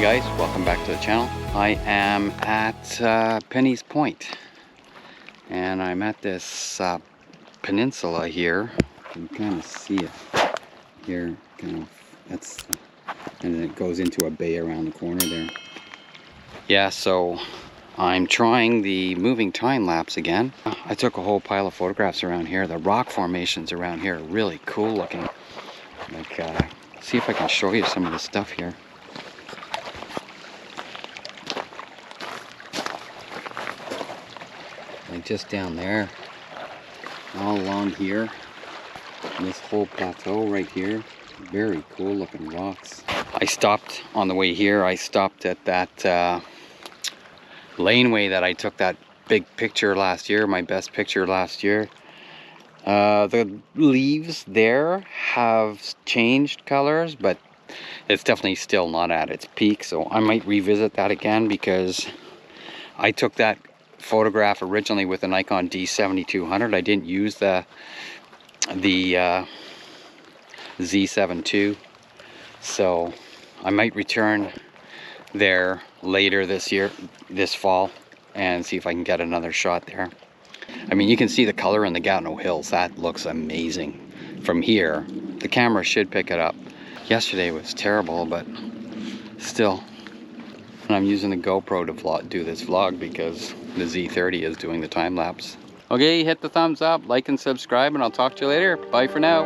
guys, welcome back to the channel. I am at Penny's Point, and I'm at this peninsula here. You can kind of see it here, kind of. That's, and then it goes into a bay around the corner there. Yeah, so I'm trying the moving time lapse again. I took a whole pile of photographs around here. The rock formations around here are really cool looking. Like, see if I can show you some of the stuff here. Like just down there, all along here, and this whole plateau right here, very cool looking rocks. I stopped on the way here. I stopped at that laneway that I took that big picture last year, my best picture last year. The leaves there have changed colors, but it's definitely still not at its peak, so I might revisit that again, because I took that photograph originally with a Nikon D7200. I didn't use the Z7 II, so I might return there later this fall, and see if I can get another shot there. I mean, you can see the color in the Gatineau Hills. That looks amazing from here. The camera should pick it up. Yesterday was terrible, but still. And I'm using the GoPro to do this vlog because the Z30 is doing the time lapse. Okay, hit the thumbs up, like and subscribe, and I'll talk to you later. Bye for now.